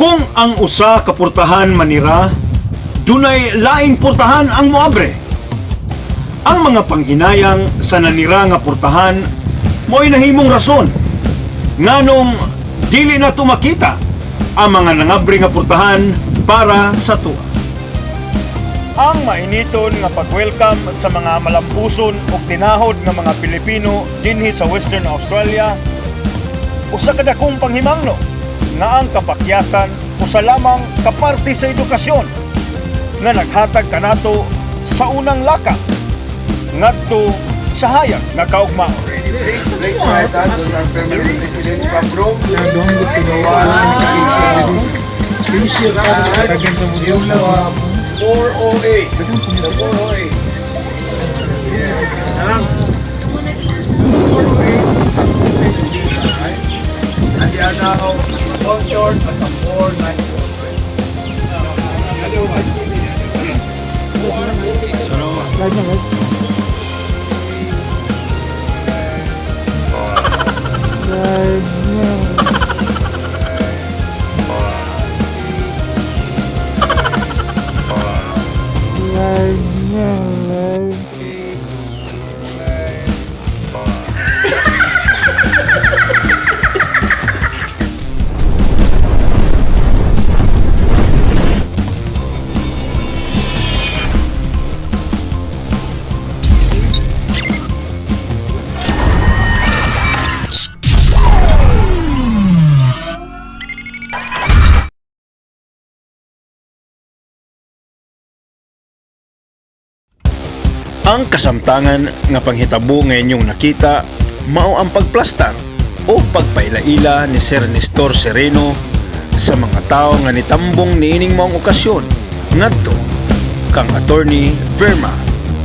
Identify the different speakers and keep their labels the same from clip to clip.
Speaker 1: Kung ang usa ka portahan manira, dunay laing portahan ang moabre. Ang mga panghinayang sa nanira nga portahan mo'y nahimong rason nganong dili na tumakita ang mga nangabre nga portahan para sa tuwa. Ang mainiton nga pag-welcome sa mga malampuson ug tinahod nga mga Pilipino dinhi sa Western Australia, usa ka dakong panghimangno nga ang kapakyasan usa lamang kaparte sa edukasyon nga naghatag kanato sa unang laka ngadto sa hayag nga kaugmaon.
Speaker 2: Please raise your right hand. Those are permanent residents from Rome. Yung 408. The 408. And they are now sponsored as a 494.
Speaker 1: Ang kasamtangan nga panghitabo nga inyong nakita mao ang pagplastar o pagpailaila ni Sir Nestor Sereno sa mga tao nga nitambong niining maong okasyon ngadto kang Attorney Verma,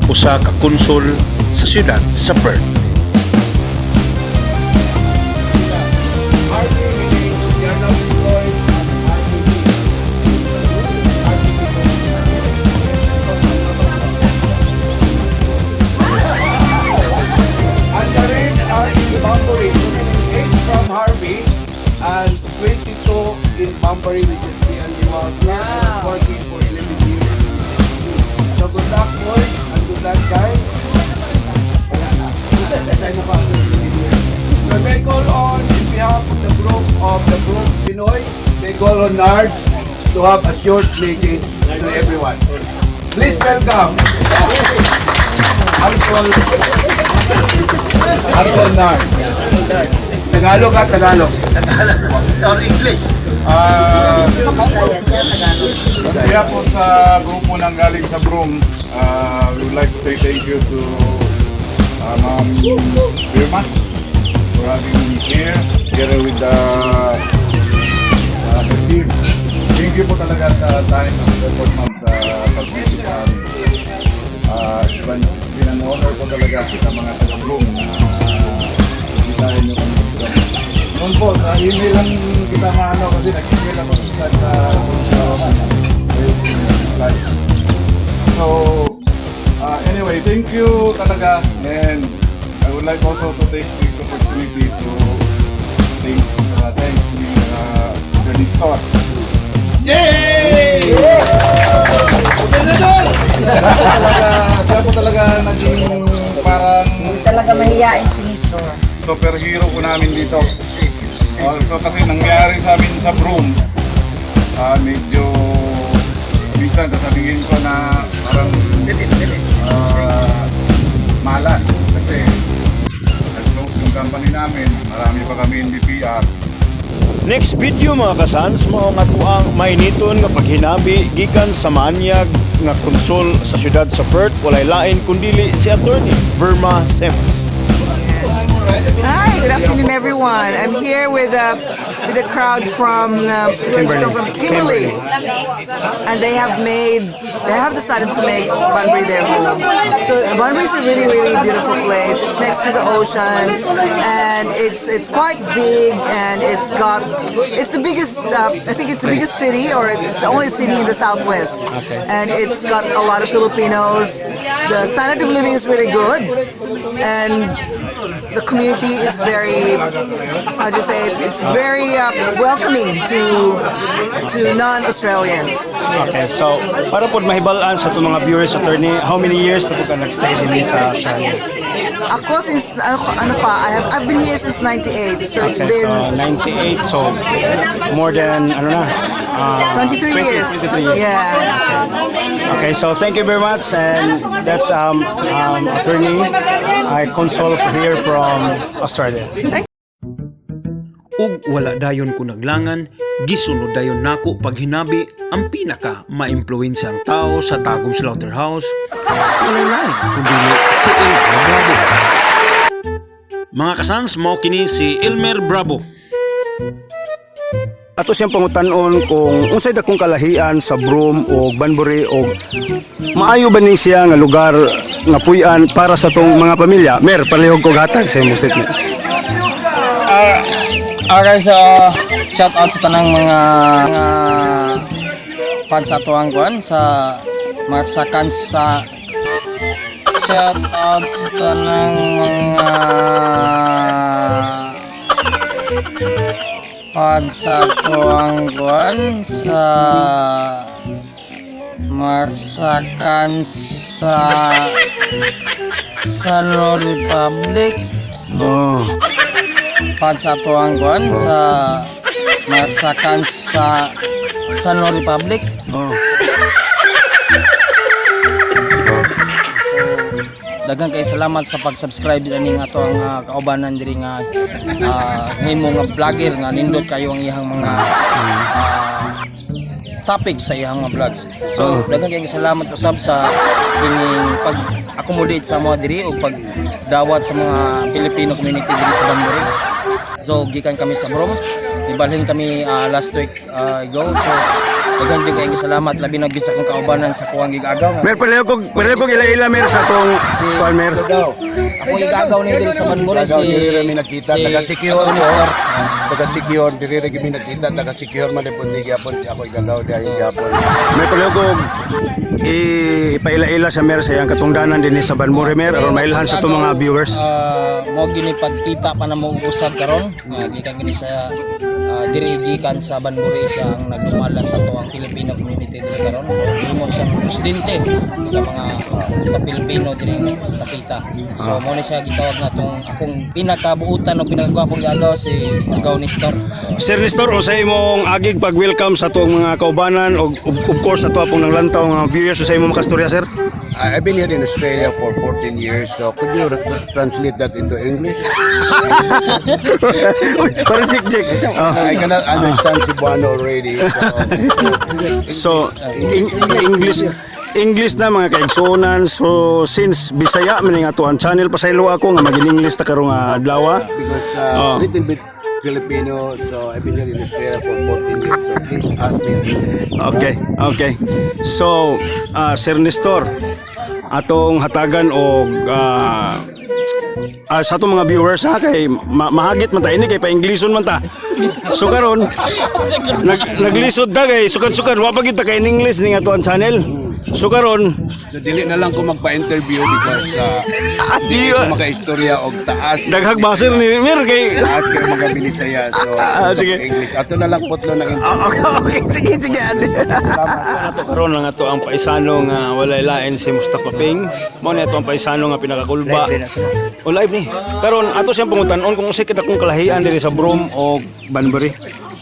Speaker 1: usa ka konsul sa siyudad sa Perth.
Speaker 2: And 22 in Bambury, which is the Andiwal. Working for 11 years. So good luck, boys, and good luck, guys. So they call on behalf of the group Pinoy, they call on Nards to have a short message to everyone. Please welcome Uncle Nard. Tagalog at Tagalog.
Speaker 3: Or English.
Speaker 4: Kaya po sa grupo ng galing sa Broome, we would like to say thank you to Ma'am Verma for having me here together with the team. Thank you po talaga sa time and effort, ma'am, sa pag-visit namin. It's been an honor po talaga sa mga taga-Broome na bisitahin nyo kami. Noon po, sa email lang kita maano kasi nag-email ako sa So, anyway, thank you talaga, and I would like also to take this opportunity to thanks Sir Nestor.
Speaker 3: Yay!
Speaker 4: Siya po talaga naging parang
Speaker 5: Talaga mahihain si Nestor.
Speaker 4: superhero po namin dito. So kasi nangyari sa amin sa Broome, medyo minsan sasabihin ko na parang malas kasi nag-close yung company namin, marami pa kami NDPR.
Speaker 1: Next video mga kasans, mao nga tuang mainiton nga paghinabi gikan sa maanyag nga konsul sa siyudad sa Perth, walay lain kundili si Attorney Verma Semas.
Speaker 6: Hi, good afternoon, everyone. I'm here with a crowd from Kimberley, and they have decided to make Bunbury their home. So Bunbury is a really, really beautiful place. It's next to the ocean, and it's quite big, and it's the biggest. I think it's the biggest city, or it's the only city in the southwest, and it's got a lot of Filipinos. The standard of living is really good, and the community is very, how do you say it? It's very welcoming to non-Australians.
Speaker 7: Okay, so para po mahibalaan sa itong mga viewers, attorney, how many years na po ka nag-stay din sa Australia?
Speaker 6: Ako since ano pa, I've been here since '98, so it's been
Speaker 7: 98, so more than,
Speaker 6: 23 years.
Speaker 7: 23 years.
Speaker 6: Yeah.
Speaker 7: Okay, so thank you very much, and that's attorney I consult here from Australia.
Speaker 1: Ug wala dayon ko naglangan, gisunod dayon nako pag hinabi ang pinaka maimpluwensyang tao sa Tagum Slaughterhouse. Wala lain kundi si Elmer Bravo. Mga kasans, mao kini si Elmer Bravo.
Speaker 7: Ato siyang pangutanon kung unsay dakong kalahian sa Broome o Banbury o maayo ba ni siya nga lugar nga puy-an para sa tong mga pamilya. Mer, palihog ko hatag sa imong statement.
Speaker 8: Okay, so shout out sa tanang mga fans sa tuwang kuan sa marsakan sa shout out sa tanang mga fans sa tuwang kuan sa marsakan sa No Republic.
Speaker 7: Oh.
Speaker 8: Fans sa tuwang kuan sa marsakan sa No Republic.
Speaker 7: Oh.
Speaker 8: Daghang kay salamat sa pag-subscribe ani nga ato ang kaubanan diri nga himo nga vlogger nga nindot kayo ang iyang mga topic sa iyang mga vlogs. So daghang kay salamat usab sa kining pag-accommodate sa mga diri o pagdawat sa mga Filipino community diri sa Banbury. So gikan kami sa Broome, ibalhin kami last week ago. So daghang jud kay salamat labi na gyud sa akong kaubanan sa kuwang gigagaw.
Speaker 7: Mer, palihog ko ila-ila mer sa tong kuan mer.
Speaker 8: Ako gigagaw ni diri sa Banbury si
Speaker 2: Diri nakita taga-secure
Speaker 8: Tony
Speaker 2: ko.
Speaker 8: Store.
Speaker 2: Taga-secure diri ra gyud nakita taga-secure man pud di gyapon ako igagaw di gyapon.
Speaker 7: Mer, palihog ko ipaila-ila sa mer sa iyang katungdanan dinhi sa Banbury mer aron mailhan sa tong mga viewers.
Speaker 8: Mo gini pagkita pa na mo usad karon nga gikan gini sa diri gikan sa Banbury siya ang nagdumala sa tuwang Filipino community diri karon. Mo siyang presidente sa mga sa Pilipino diri nga tapita. So mo ni siya gitawag natong akong pinakabuutan o pinakagwapong gagaw si Agaw ni Store.
Speaker 7: Sir Nestor, unsay imong agig pag-welcome sa tuong mga kaubanan o of course sa tuwa pong naglantaw nga viewers sa imong makastorya sir?
Speaker 2: I've been here in Australia for 14 years, so could you translate that into English?
Speaker 7: Uy, parang sik-sik.
Speaker 2: I cannot understand Cebuano already.
Speaker 7: So, English na mga kaigsunan. So, since Bisaya man nga to ang channel pasaylo ako nga magin-English ta karong adlaw.
Speaker 2: Because little bit Filipino, so I've been here in Australia for 14 years, so please ask me in English.
Speaker 7: Okay. So, Sir Nestor, atong hatagan og sa atong mga viewers ha kay mahagit man ta ini kay pa-Englishon man ta. So karon naglisod ta kay sukad-sukad wa pa kita kay in English ning ato ang channel. So karon
Speaker 2: So dili na lang ko magpa-interview because di ko maka-istorya og taas.
Speaker 7: daghag baser ni Mir kay
Speaker 2: Taas kay mga Binisaya. So
Speaker 7: sige.
Speaker 2: English. Ato na lang putlo na interview.
Speaker 7: Okay, sige. Ato karon lang ato ang paisano nga walay lain si Mustafa Ping. Mao ni ato ang paisano nga pinakakulba. O live ni. Karon ato siyang pangutan-on kung unsay kada kong kalahian diri sa Broome o Banbury.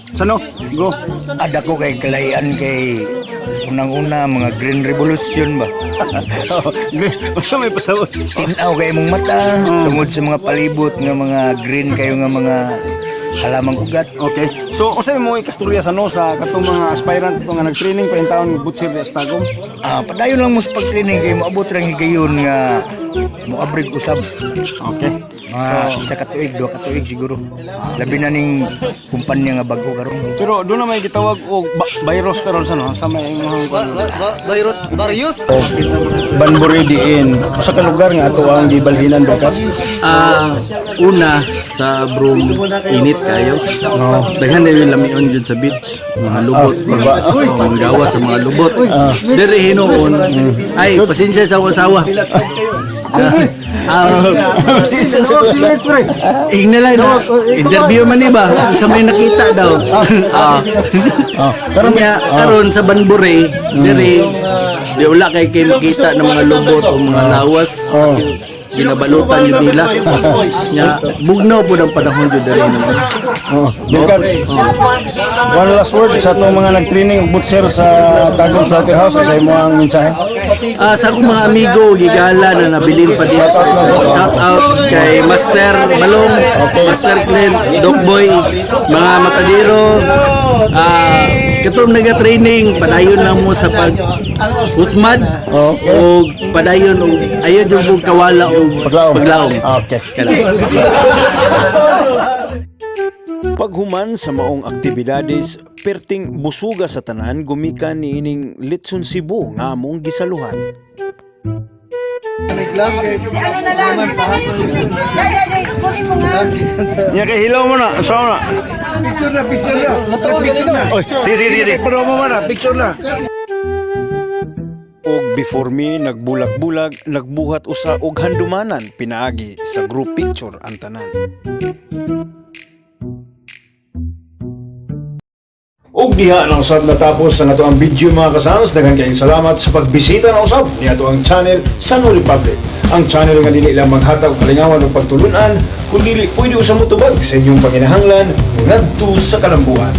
Speaker 7: Sano? Go.
Speaker 9: Ada ko kay kalayan kay unang-una mga Green Revolution ba?
Speaker 7: Basta may pasawot.
Speaker 9: Tinaw kay mong mata tungod sa mga palibot nga mga green kayo nga mga halamang ugat.
Speaker 7: Okay. So, unsay mo ikastorya sa no sa katong mga aspirant nga nag-training pa yung taon butsir sa Tagum?
Speaker 9: Padayon lang mo sa pag-training kay moabot ra higayon nga moabrig usab.
Speaker 7: Okay.
Speaker 9: Mga isa ka tuig, 2 ka tuig siguro. Labi na ning kumpanya nga bago karon.
Speaker 7: Pero doon na may gitawag og virus karon sa no sa may
Speaker 9: Virus various.
Speaker 7: Banbury diin. Usa ka lugar nga ato ang gibalhinan bakat.
Speaker 10: Una sa Broome init kayo. Daghan na yung lamion dyan sa beach. Mga lubot. Mga gawa sa mga lubot. Dere hinoon. Ay, pasensya sa asawa. Ingna lang na. Interview man ni ba? Sa may nakita daw. Karon karon sa Banbury, diri di wala kay makita ng mga lubot o mga lawas. Ginabalutan yung nila. Nya bugnaw po ng panahon jud diri naman.
Speaker 7: One last word sa itong mga nag-training butcher sa Tagum Slaughterhouse sa imo ang mensahe.
Speaker 10: Sa akong mga amigo gigala na nabilin pa din sa shout out kay Master Balong, Master Glenn, Doc Boy, mga matadiro. Katong naga-training padayon lang mo sa pag usmad o padayon o ayo jud kawala o paglaom.
Speaker 7: Okay. Paghuman sa maong aktibidades, perting busuga sa tanan gumikan ni ining Litson Cebu nga among gisaluhan. Nya kay hilaw mo na, sauna.
Speaker 2: Picture na. Picture na.
Speaker 7: Sige.
Speaker 2: Pero mo na, picture na.
Speaker 7: Og before me nagbulag-bulag, nagbuhat usa og handumanan pinaagi sa group picture ang tanan. Og diha na usab natapos ang ato ang video mga kasans. Daghan kayong salamat sa pagbisita na usab ni ato ang channel Sanu Republic. Ang channel nga dili lang maghatag og kalingawan ug pagtulunan, kundi pwede usab motubag sa inyong panginahanglan ngadto sa kalambuan.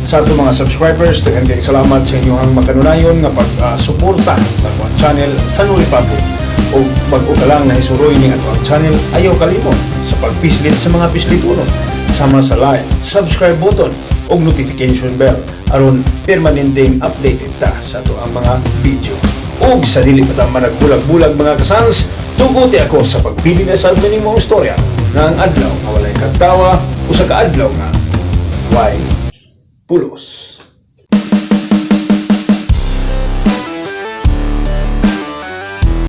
Speaker 7: Sa ato mga subscribers, daghan kayong salamat sa inyong makanunayon nga pag-suporta sa ato ang channel Sanu Republic. O bago ka lang nahisuroy ni ato ang channel, ayaw kalimot sa pagpislit sa mga pislitunon. Sama sa like, subscribe button o notification bell aron permanenteng updated ta sa ato ang mga video. Ug sa dili pa ta managbulag-bulag mga kasans, tuguti ako sa pagpili na sa amin mga istorya na ang adlaw nga walay katawa o sa kaadlaw nga why pulos.